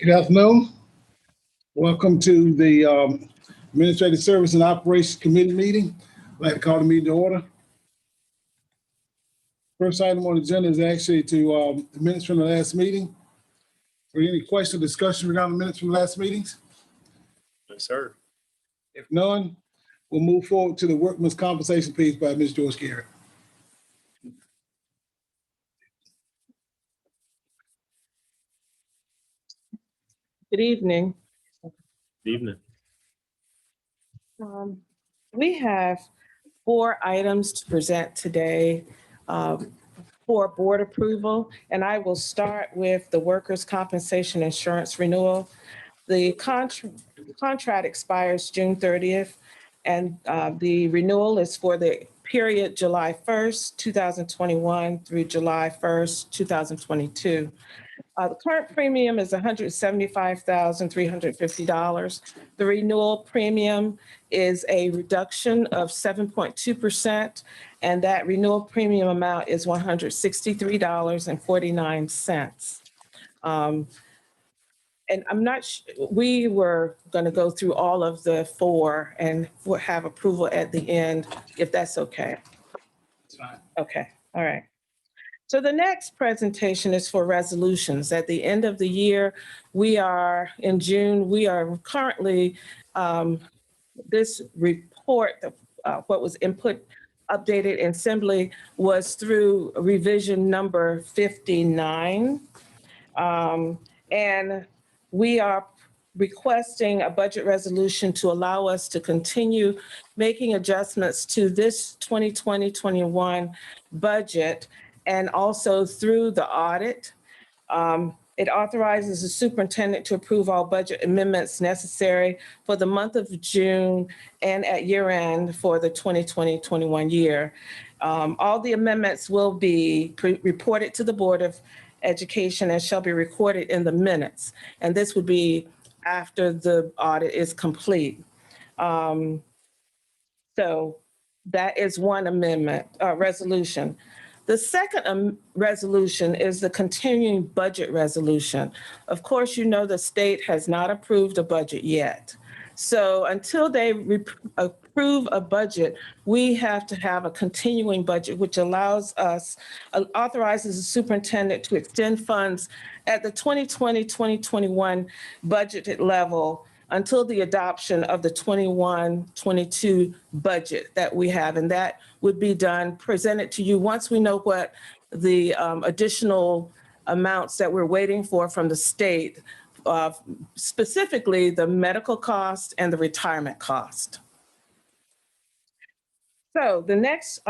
Good afternoon. Welcome to the Administrative Service and Operations Committee meeting. I'd like to call the meeting to order. First item on the agenda is actually to the minutes from the last meeting. Are there any questions or discussion regarding the minutes from the last meetings? Yes, sir. If none, we'll move forward to the workman's compensation piece by Ms. Joyce Garrett. Good evening. Good evening. We have 4 items to present today for board approval, and I will start with the workers' compensation insurance renewal. The contract expires June 30th, and the renewal is for the period July 1st, 2021 through July 1st, 2022. The current premium is $175,350. The renewal premium is a reduction of 7.2%, and that renewal premium amount is $163.49. And I'm not, we were going to go through all of the 4 and have approval at the end, if that's okay. That's fine. Okay, all right. So the next presentation is for resolutions. At the end of the year, in June, we are currently, this report, what was input, updated in Assembly was through revision number 59. And we are requesting a budget resolution to allow us to continue making adjustments to this 2020-21 budget, and also through the audit. It authorizes the superintendent to approve all budget amendments necessary for the month of June and at year end for the 2020-21 year. All the amendments will be reported to the Board of Education and shall be recorded in the minutes. And this would be after the audit is complete. So that is one amendment, resolution. The second resolution is the continuing budget resolution. Of course, you know the state has not approved a budget yet. So until they approve a budget, we have to have a continuing budget, which allows us, authorizes the superintendent to extend funds at the 2020-2021 budgeted level until the adoption of the 21-22 budget that we have. And that would be done, presented to you once we know what the additional amounts that we're waiting for from the state, specifically the medical cost and the retirement cost. So the next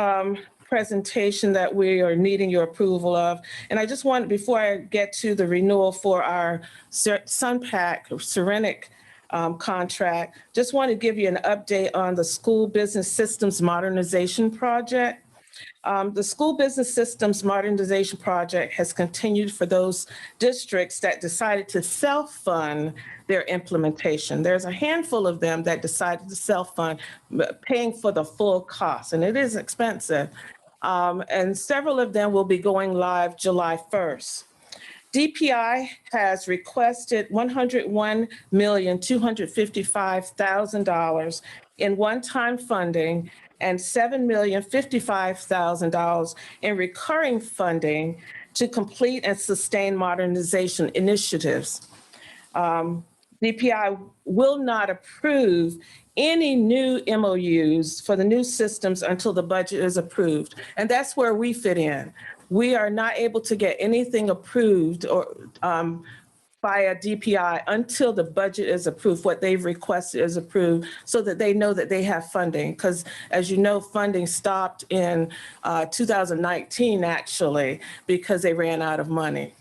presentation that we are needing your approval of, and I just want, before I get to the renewal for our Sunpac or Serenic contract, just want to give you an update on the School Business Systems Modernization Project. The School Business Systems Modernization Project has continued for those districts that decided to self-fund their implementation. There's a handful of them that decided to self-fund, paying for the full cost, and it is expensive. And several of them will be going live July 1st. DPI has requested $101,255,000 in one-time funding and $7,055,000 in recurring funding to complete and sustain modernization initiatives. DPI will not approve any new MOUs for the new systems until the budget is approved. And that's where we fit in. We are not able to get anything approved or via DPI until the budget is approved, what they've requested is approved, so that they know that they have funding. Because as you know, funding stopped in 2019, actually, because they ran out of money.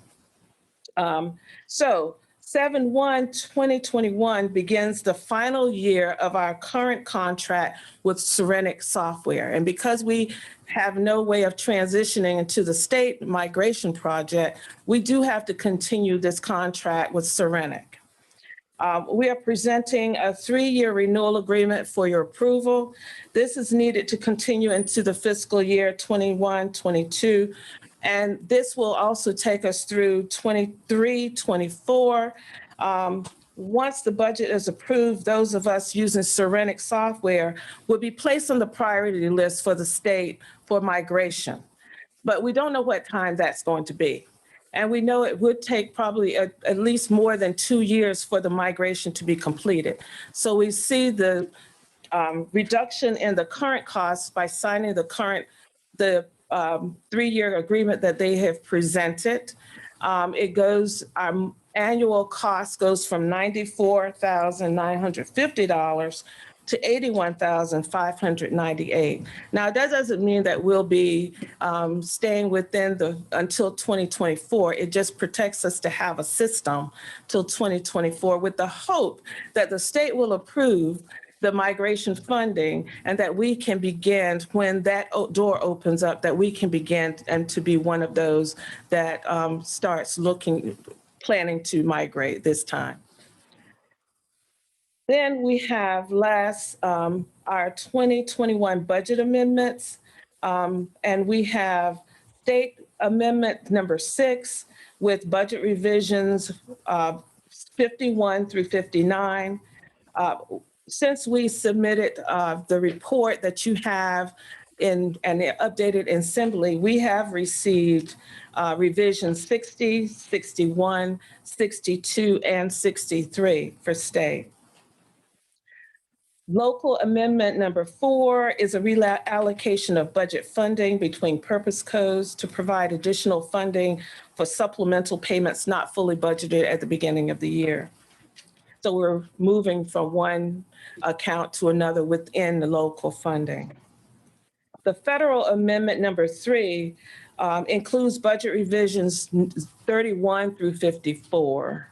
So 7/1/2021 begins the final year of our current contract with Serenic Software. And because we have no way of transitioning into the state migration project, we do have to continue this contract with Serenic. We are presenting a 3-year renewal agreement for your approval. This is needed to continue into the fiscal year 21-22. And this will also take us through 23-24. Once the budget is approved, those of us using Serenic software will be placed on the priority list for the state for migration. But we don't know what time that's going to be. And we know it would take probably at least more than 2 years for the migration to be completed. So we see the reduction in the current costs by signing the 3-year agreement that they have presented. Our annual cost goes from $94,950 to $81,598. Now, that doesn't mean that we'll be staying within until 2024. It just protects us to have a system till 2024 with the hope that the state will approve the migration funding and that we can begin, when that door opens up, that we can begin and to be one of those that starts planning to migrate this time. Then we have our 2021 budget amendments, and we have state amendment number 6 with budget revisions 51 through 59. Since we submitted the report that you have and updated in Assembly, we have received revisions 60, 61, 62, and 63 for state. Local amendment number 4 is a reallocation of budget funding between purpose codes to provide additional funding for supplemental payments not fully budgeted at the beginning of the year. So we're moving from one account to another within the local funding. The federal amendment number 3 includes budget revisions 31 through 54.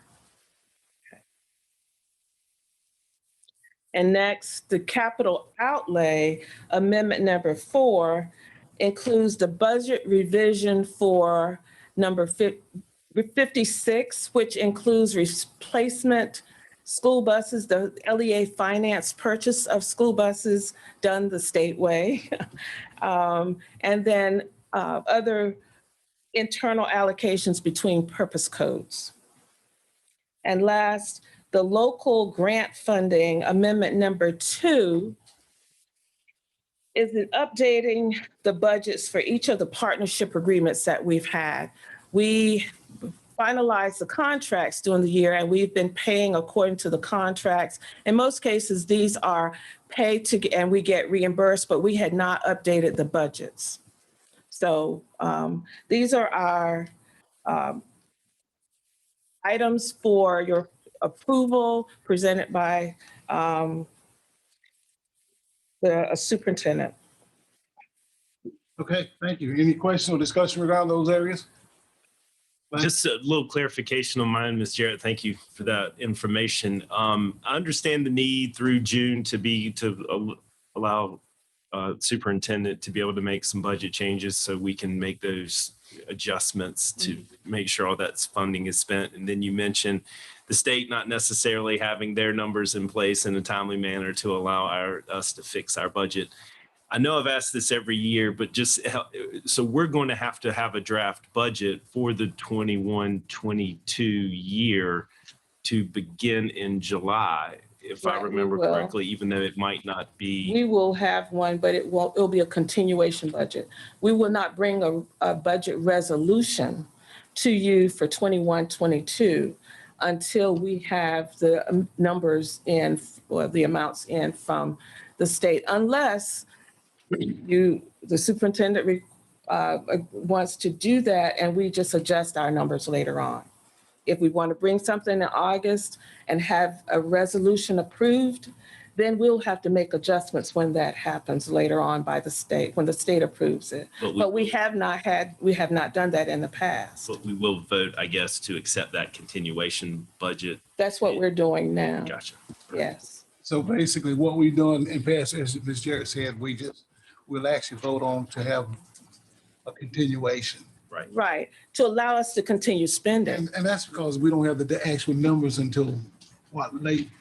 And next, the capital outlay amendment number 4 includes the budget revision for number 56, which includes replacement school buses, the LEA finance purchase of school buses done the state way, and then other internal allocations between purpose codes. And last, the local grant funding amendment number 2 is in updating the budgets for each of the partnership agreements that we've had. We finalized the contracts during the year and we've been paying according to the contracts. In most cases, these are paid and we get reimbursed, but we had not updated the budgets. So these are our items for your approval presented by the superintendent. Okay, thank you. Any questions or discussion regarding those areas? Just a little clarification on mine, Ms. Jarrett. Thank you for that information. I understand the need through June to allow superintendent to be able to make some budget changes so we can make those adjustments to make sure all that funding is spent. And then you mentioned the state not necessarily having their numbers in place in a timely manner to allow us to fix our budget. I know I've asked this every year, but so we're going to have a draft budget for the 21-22 year to begin in July, if I remember correctly, even though it might not be. We will have one, but it'll be a continuation budget. We will not bring a budget resolution to you for 21-22 until we have the numbers in, or the amounts in from the state, unless the superintendent wants to do that and we just adjust our numbers later on. If we want to bring something in August and have a resolution approved, then we'll have to make adjustments when that happens later on by the state, when the state approves it. But we have not done that in the past. But we will vote, I guess, to accept that continuation budget. That's what we're doing now. Gotcha. Yes. So basically what we've done in past, as Ms. Jarrett said, we'll actually vote on to have a continuation. Right, to allow us to continue spending. And that's because we don't have the actual numbers until late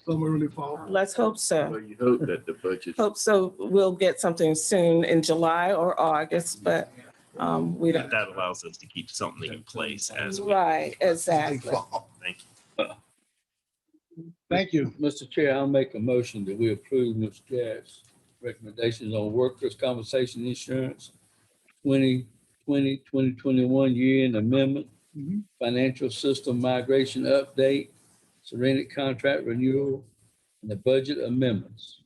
summer, early fall. Let's hope so. Well, you hope that the budget. Hope so. We'll get something soon in July or August, but we don't. That allows us to keep something in place as we. Right, exactly. Late fall. Thank you. Thank you. Mr. Chair, I'll make a motion that we approve Ms. Jarrett's recommendations on workers' compensation insurance 2020-2021 year-end amendment, Mhm. financial system migration update, Serenic contract renewal, and the budget amendments.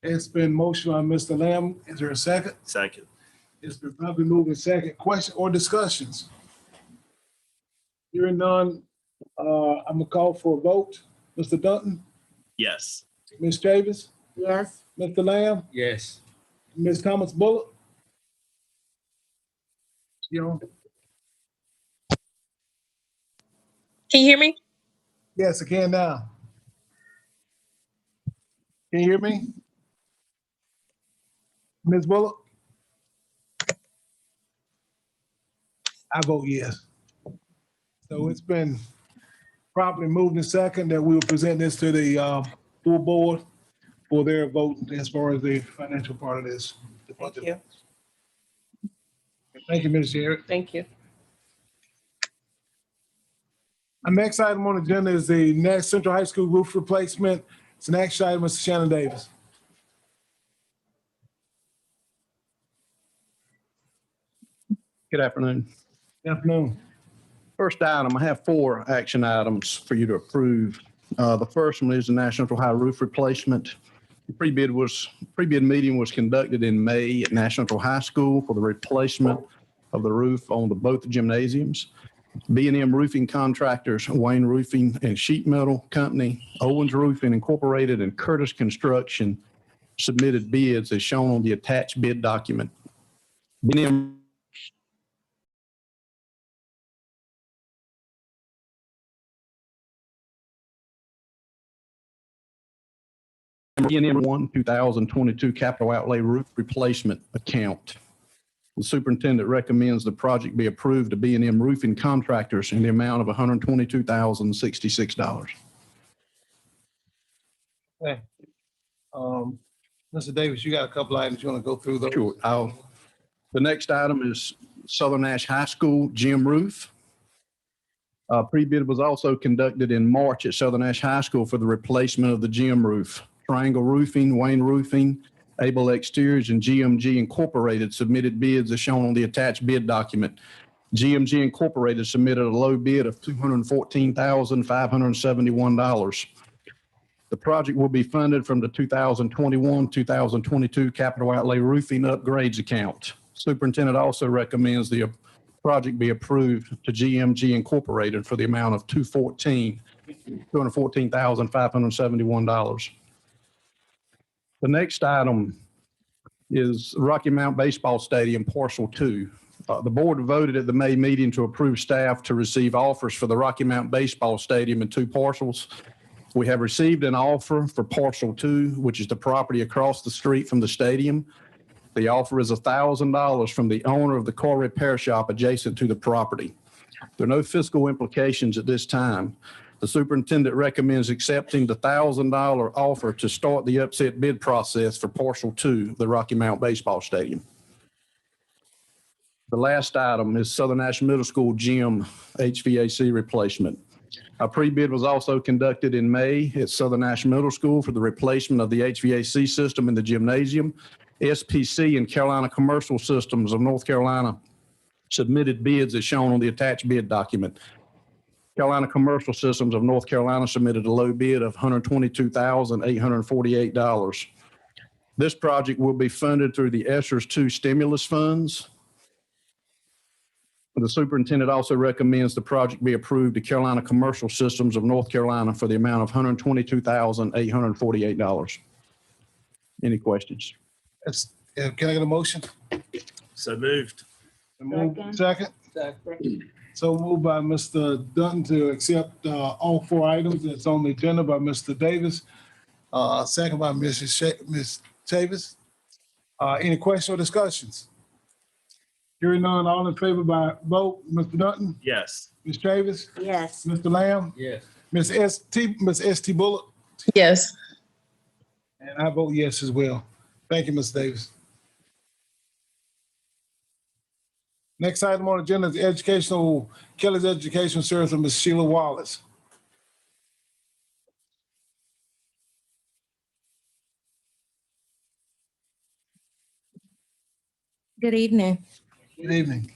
It's been motion by Mr. Lamb. Is there a second? Second. It's been probably moved in second. Question or discussions? Hearing none, I'm gonna call for a vote. Mr. Dunton, Yes. Ms. Chavis, Yes. Mr. Lamb, Yes. Ms. Thomas Bullock. You know, Can you hear me? yes, I can now. Can you hear me? Ms. Bullock? I vote yes. So it's been properly moved in second that we will present this to the full board for their vote as far as the financial part of this. Thank you. Thank you, Ms. Jarrett. Thank you. Our next item on the agenda is the next Central High School roof replacement. It's an action item, Mr. Shannon Davis. Good afternoon. Good afternoon. First item, I have 4 action items for you to approve. The first one is the National High roof replacement. The pre-bid meeting was conducted in May at National High School for the replacement of the roof on both gymnasiums. B&M Roofing Contractors, Wayne Roofing and Sheet Metal Company, Owens Roofing Incorporated, and Curtis Construction submitted bids as shown on the attached bid document. B&M B&M 2022 capital outlay roof replacement account. The superintendent recommends the project be approved to B&M Roofing Contractors in the amount of $122,066. Mr. Davis, you got a couple items. You want to go through those? Sure. The next item is Southern Nash High School gym roof. Pre-bid was also conducted in March at Southern Nash High School for the replacement of the gym roof. Triangle Roofing, Wayne Roofing, Able Exteriors, and GMG Incorporated submitted bids as shown on the attached bid document. GMG Incorporated submitted a low bid of $214,571. The project will be funded from the 2021-2022 capital outlay roofing upgrades account. Superintendent also recommends the project be approved to GMG Incorporated for the amount of $214,571. The next item is Rocky Mount Baseball Stadium, Parcel 2. The board voted at the May meeting to approve staff to receive offers for the Rocky Mount Baseball Stadium in 2 parcels. We have received an offer for Parcel 2, which is the property across the street from the stadium. The offer is $1,000 from the owner of the car repair shop adjacent to the property. There are no fiscal implications at this time. The superintendent recommends accepting the $1,000 offer to start the upset bid process for Parcel 2, the Rocky Mount Baseball Stadium. The last item is Southern Nash Middle School gym HVAC replacement. A pre-bid was also conducted in May at Southern Nash Middle School for the replacement of the HVAC system in the gymnasium. SPC and Carolina Commercial Systems of North Carolina submitted bids as shown on the attached bid document. Carolina Commercial Systems of North Carolina submitted a low bid of $122,848. This project will be funded through the ESSER's 2 stimulus funds. The superintendent also recommends the project be approved to Carolina Commercial Systems of North Carolina for the amount of $122,848. Any questions? Can I get a motion? So moved. Second? So moved by Mr. Dunton to accept all 4 items that's on the agenda by Mr. Davis. Second by Ms. Chavis. Any questions or discussions? Hearing none, all in favor by vote, Mr. Dunton, Yes. Ms. Chavis, Yes. Mr. Lamb, Yes. Ms. S.T. Bullock, Yes. and I vote yes as well. Thank you, Mr. Davis. Next item on the agenda is Kelly's Educational Service with Ms. Sheila Wallace. Good evening. Good evening.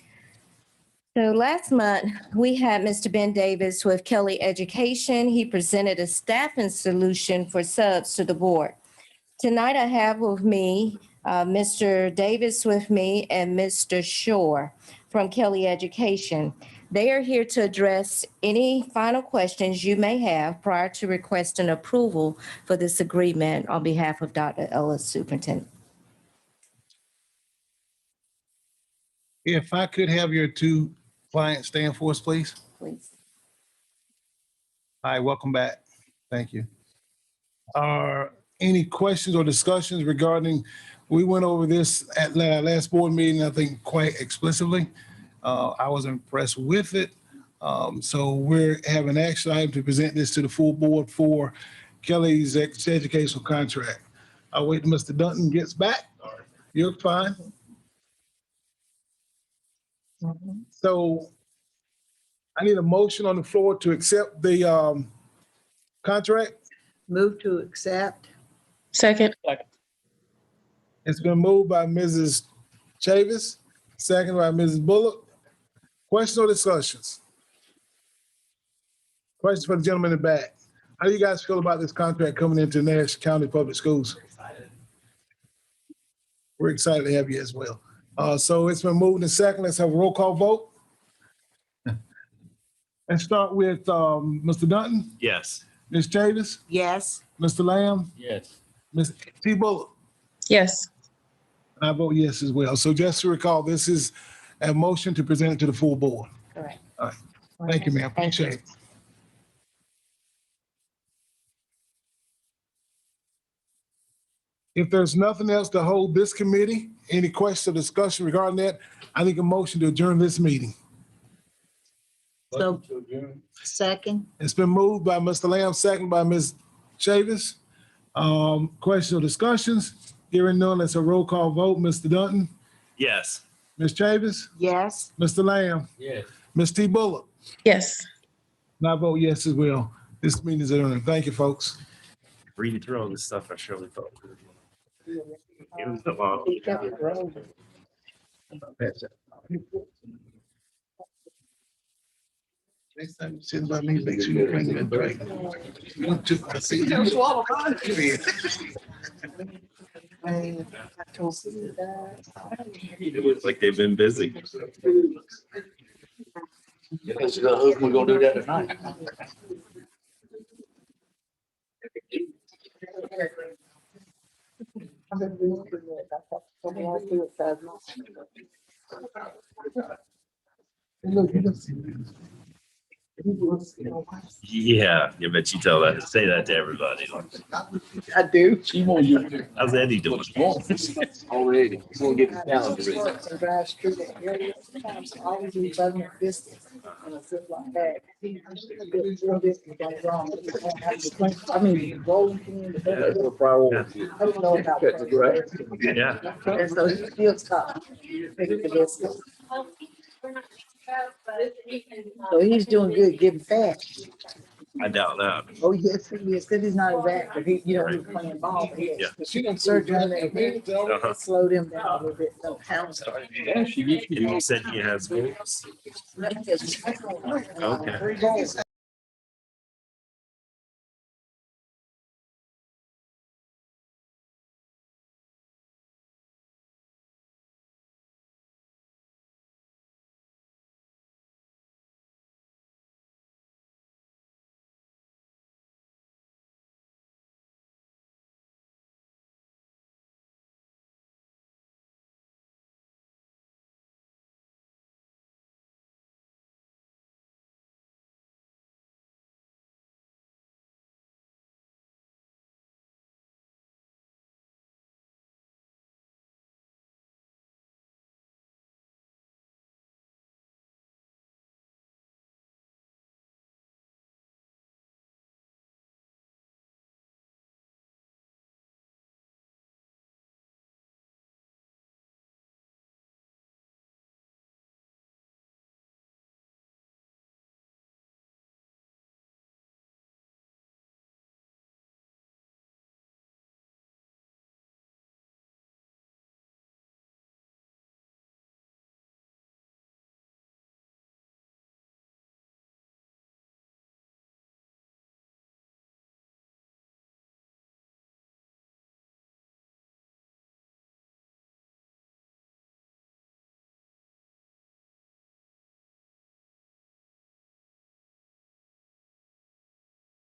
So last month, we had Mr. Ben Davis with Kelly Education. He presented a staffing solution for subs to the board. Tonight, I have with me Mr. Davis with me and Mr. Shore from Kelly Education. They are here to address any final questions you may have prior to requesting approval for this agreement on behalf of Dr. Ellis, Superintendent. If I could have your two clients stand for us, please. Please. Hi, welcome back. Thank you. Are any questions or discussions regarding, we went over this at last board meeting, I think quite explicitly. I was impressed with it. So we're having an action item to present this to the full board for Kelly's educational contract. I'll wait till Mr. Dunton gets back. You're fine. So I need a motion on the floor to accept the contract. Move to accept. Second. It's been moved by Mrs. Chavis, second by Mrs. Bullock. Questions or discussions? Questions for the gentleman in the back. How do you guys feel about this contract coming into Nash County Public Schools? We're excited to have you as well. So it's been moved and second. Let's have a roll call vote. Let's start with Mr. Dunton, Yes. Ms. Chavis, Yes. Mr. Lamb, Yes. Ms. T. Bullock. Yes. And I vote yes as well. So just to recall, this is a motion to present it to the full board. Correct. All right. Thank you, ma'am. Thank you. Appreciate it. If there's nothing else to hold this committee, any questions or discussion regarding that, I think a motion to adjourn this meeting. So second. It's been moved by Mr. Lamb, second by Ms. Chavis. Questions or discussions? Hearing none, let's a roll call vote. Mr. Dunton, Yes. Ms. Chavis, Yes. Mr. Lamb, Yes. Ms. T. Bullock. Yes. And I vote yes as well. This meeting is adjourned. Thank you, folks. Reading through all this stuff, I surely thought. It was the law. Next time you sit by me, make sure you bring me a drink. You want to- I see you. It looks like they've been busy. We're gonna do that tonight. Yeah, you bet you tell that, say that to everybody. I do. How's Eddie doing? Already. He's gonna get his calendar ready. I mean, rolling in That's a priority. I don't know about. That's right. Yeah. And so he feels tough. So he's doing good, getting fast. I doubt that. Oh, yes, he is. Cause he's not as active. He, you know, he's playing ball. Yeah. Surgery on that hip, Uh-huh. it slowed him down a little bit. So pounds. And you said he has goals. Okay.